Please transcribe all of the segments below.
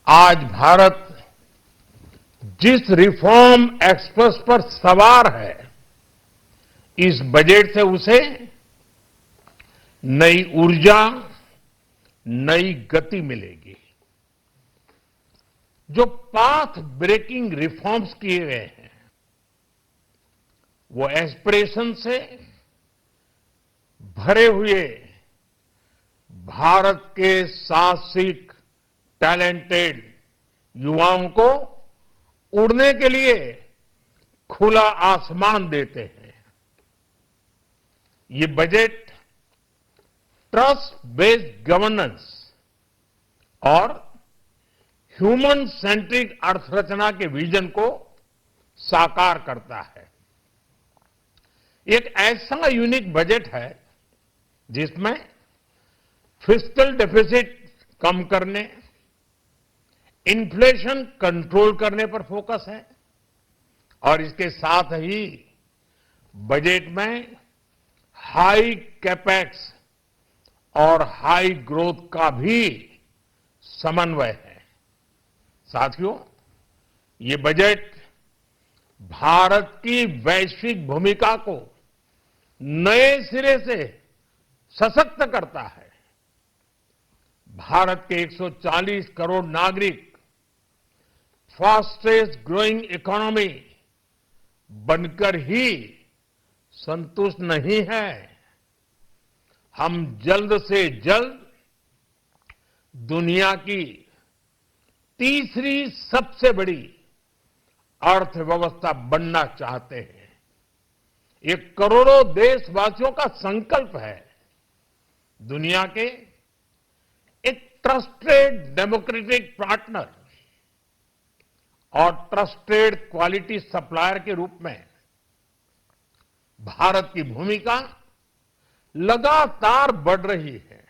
आज भारत जिस reform express पर सवार है, इस बजट से उसे नई ऊर्जा, नई गति मिलेगी। जो पाथ ब्रेकिंग रिफॉर्म्स किए गए हैं, वो एस्पिरेशन से भरे हुए भारत के साहसिक, टैलेंटेड युवाओं को उड़ने के लिए खुला आसमान देते हैं। ये बजट ट्रस्ट बेस्ड गवर्नेंस और ह्यूमन सेंट्रिक अर्थरचना के विजन को साकार करता है। एक ऐसा यूनिक बजट है जिसमें फिस्कल डेफिसिट कम करने, इन्फ्लेशन कंट्रोल करने पर फोकस है और इसके साथ ही बजट में हाई कैपेक्स और हाई ग्रोथ का भी समन्वय है। साथियों, ये बजट भारत की वैश्विक भूमिका को नए सिरे से सशक्त करता है। भारत के 140 करोड़ नागरिक फास्टेस्ट ग्रोइंग इकोनॉमी बनकर ही संतुष्ट नहीं है। हम जल्द से जल्द दुनिया की तीसरी सबसे बड़ी अर्थव्यवस्था बनना चाहते हैं। ये करोड़ों देशवासियों का संकल्प है। दुनिया के एक ट्रस्टेड डेमोक्रेटिक पार्टनर और ट्रस्टेड क्वालिटी सप्लायर के रूप में भारत की भूमिका लगातार बढ़ रही है।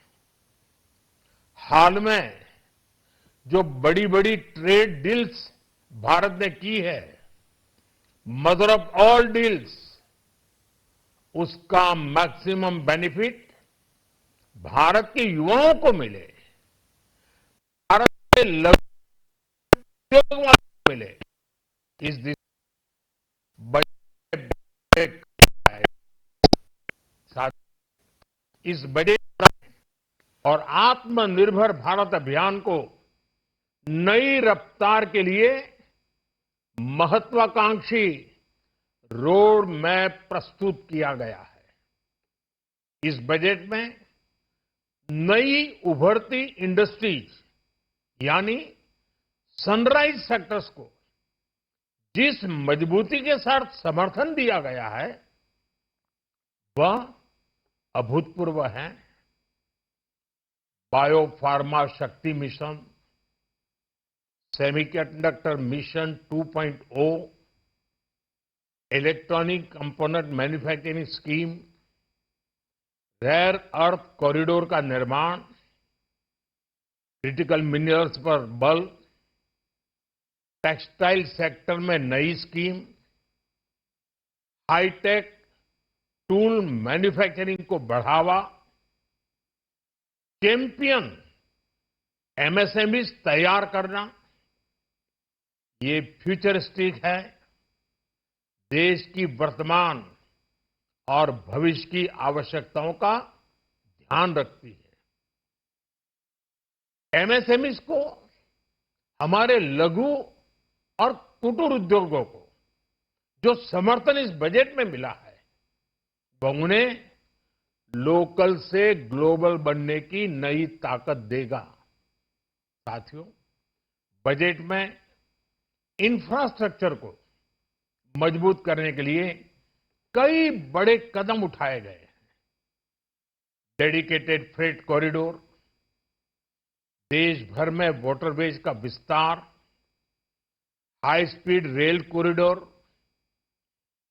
हाल में जो बड़ी बड़ी ट्रेड डील्स भारत ने की है, मदर ऑफ ऑल डील्स, उसका मैक्सिमम बेनिफिट भारत के युवाओं को मिले, भारत के लघु उद्योगों को मिले। इस दिशा बजट है। साथ इस बजट और आत्मनिर्भर भारत अभियान को नई रफ्तार के लिए महत्वाकांक्षी रोड मैप प्रस्तुत किया गया है। इस बजट में नई उभरती इंडस्ट्रीज यानी सनराइज सेक्टर्स को जिस मजबूती के साथ समर्थन दिया गया है, वह अभूतपूर्व है। Bio pharma Shakti mission, semiconductor mission 2.0, electronic component manufacturing scheme, rare earth corridor का निर्माण, क्रिटिकल मिनरल्स पर बल, टेक्सटाइल सेक्टर में नई स्कीम, हाईटेक टूल मैन्युफैक्चरिंग को बढ़ावा, चैंपियन एमएसएमईज तैयार करना, ये फ्यूचरिस्टिक है, देश की वर्तमान और भविष्य की आवश्यकताओं का ध्यान रखती है। एमएसएमईज को, हमारे लघु और कुटीर उद्योगों को जो समर्थन इस बजट में मिला है, वह उन्हें लोकल से ग्लोबल बनने की नई ताकत देगा। साथियों, बजट में इंफ्रास्ट्रक्चर को मजबूत करने के लिए कई बड़े कदम उठाए गए हैं। डेडिकेटेड फ्रेट कॉरिडोर, देश भर में वाटरवेज का विस्तार, high speed rail corridor,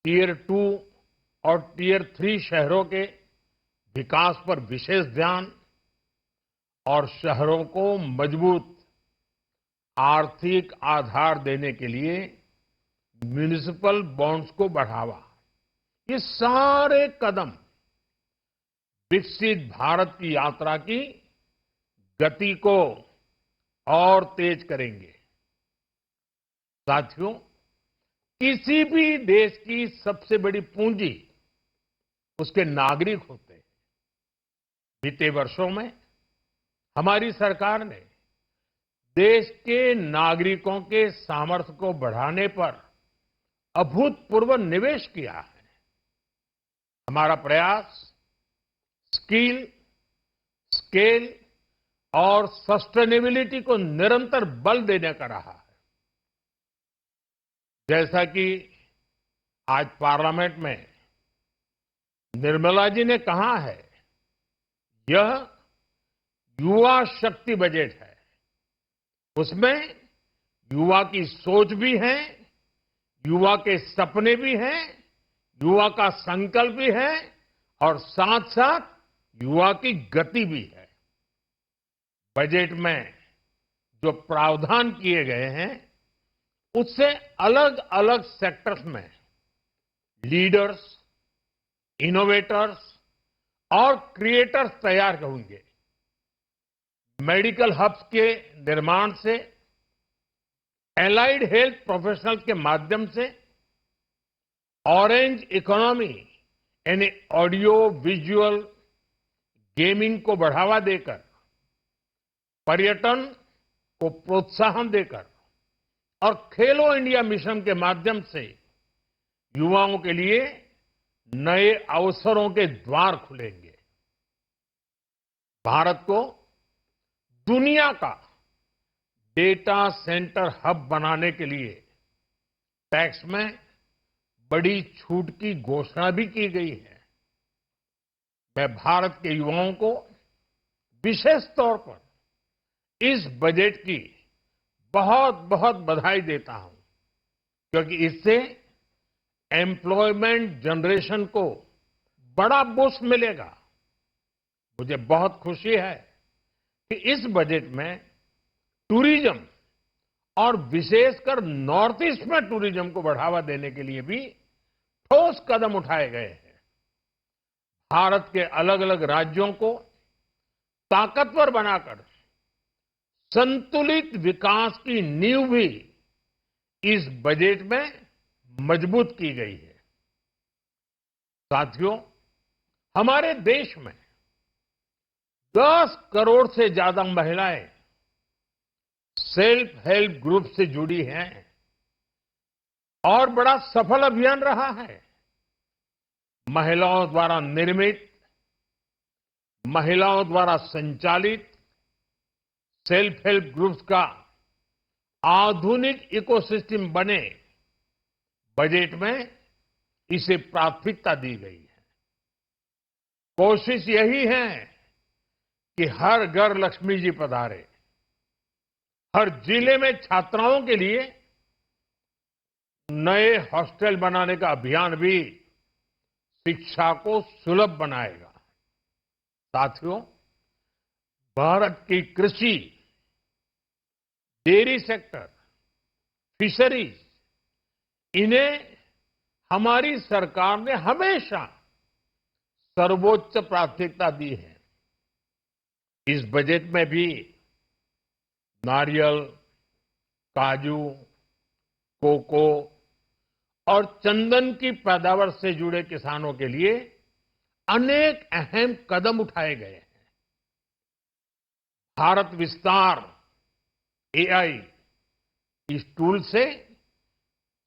tier 2 और टियर 3 शहरों के विकास पर विशेष ध्यान और शहरों को मजबूत आर्थिक आधार देने के लिए म्युनिसिपल बॉन्ड्स को बढ़ावा। ये सारे कदम विकसित भारत की यात्रा की गति को और तेज करेंगे। साथियों, किसी भी देश की सबसे बड़ी पूंजी उसके नागरिक होते हैं। बीते वर्षों में हमारी सरकार ने देश के नागरिकों के सामर्थ्य को बढ़ाने पर अभूतपूर्व निवेश किया है। हमारा प्रयास स्किल, स्केल और सस्टेनेबिलिटी को निरंतर बल देने का रहा है। जैसा कि आज पार्लियामेंट में निर्मला जी ने कहा है, यह युवा शक्ति बजट है। उसमें युवा की सोच भी है, युवा के सपने भी हैं, युवा का संकल्प भी है और साथ साथ युवा की गति भी है। बजट में जो प्रावधान किए गए हैं, उससे अलग अलग सेक्टर्स में लीडर्स, इनोवेटर्स और क्रिएटर्स तैयार होंगे। मेडिकल हब्स के निर्माण से, एलाइड हेल्थ प्रोफेशनल्स के माध्यम से, ऑरेंज इकोनॉमी यानी ऑडियो विजुअल गेमिंग को बढ़ावा देकर, पर्यटन को प्रोत्साहन देकर और खेलो इंडिया मिशन के माध्यम से युवाओं के लिए नए अवसरों के द्वार खुलेंगे। भारत को दुनिया का डेटा सेंटर हब बनाने के लिए टैक्स में बड़ी छूट की घोषणा भी की गई है। मैं भारत के युवाओं को विशेष तौर पर इस बजट की बहुत बहुत बधाई देता हूं, क्योंकि इससे एम्प्लॉयमेंट जनरेशन को बड़ा बूस्ट मिलेगा। मुझे बहुत खुशी है कि इस बजट में टूरिज्म और विशेषकर नॉर्थ ईस्ट में टूरिज्म को बढ़ावा देने के लिए भी ठोस कदम उठाए गए हैं। भारत के अलग अलग राज्यों को ताकतवर बनाकर संतुलित विकास की नींव भी इस बजट में मजबूत की गई है। साथियों, हमारे देश में 10 करोड़ से ज्यादा महिलाएं सेल्फ हेल्प ग्रुप से जुड़ी हैं और बड़ा सफल अभियान रहा है। महिलाओं द्वारा निर्मित, महिलाओं द्वारा संचालित सेल्फ हेल्प ग्रुप्स का आधुनिक इकोसिस्टम बने, बजट में इसे प्राथमिकता दी गई है। कोशिश यही है कि हर घर लक्ष्मी जी पधारे। हर जिले में छात्राओं के लिए नए हॉस्टल बनाने का अभियान भी शिक्षा को सुलभ बनाएगा। साथियों, भारत की कृषि, डेयरी सेक्टर, फिशरीज, इन्हें हमारी सरकार ने हमेशा सर्वोच्च प्राथमिकता दी है। इस बजट में भी नारियल, काजू, कोको और चंदन की पैदावार से जुड़े किसानों के लिए अनेक अहम कदम उठाए गए हैं। भारत विस्तार एआई, इस टूल से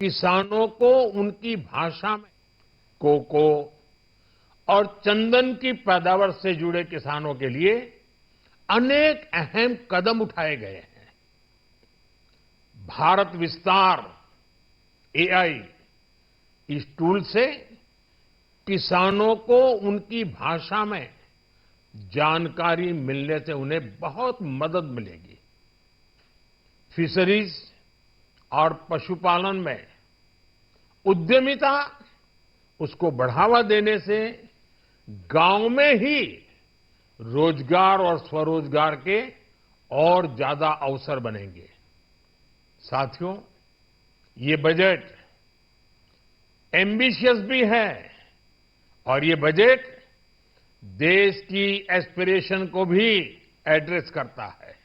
किसानों को उनकी भाषा में कोको और चंदन की पैदावार से जुड़े किसानों के लिए अनेक अहम कदम उठाए गए हैं। भारत विस्तार एआई, इस टूल से किसानों को उनकी भाषा में जानकारी मिलने से उन्हें बहुत मदद मिलेगी। फिशरीज और पशुपालन में उद्यमिता, उसको बढ़ावा देने से गांव में ही रोजगार और स्वरोजगार के और ज्यादा अवसर बनेंगे। साथियों, ये बजट एम्बिशियस भी है और ये बजट देश की एस्पिरेशन को भी एड्रेस करता है।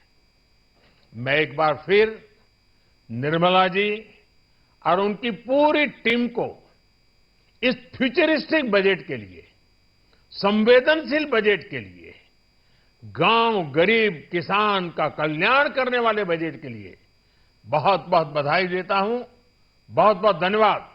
मैं एक बार फिर निर्मला जी और उनकी पूरी टीम को इस फ्यूचरिस्टिक बजट के लिए, संवेदनशील बजट के लिए, गांव, गरीब, किसान का कल्याण करने वाले बजट के लिए बहुत बहुत बधाई देता हूं। बहुत बहुत धन्यवाद।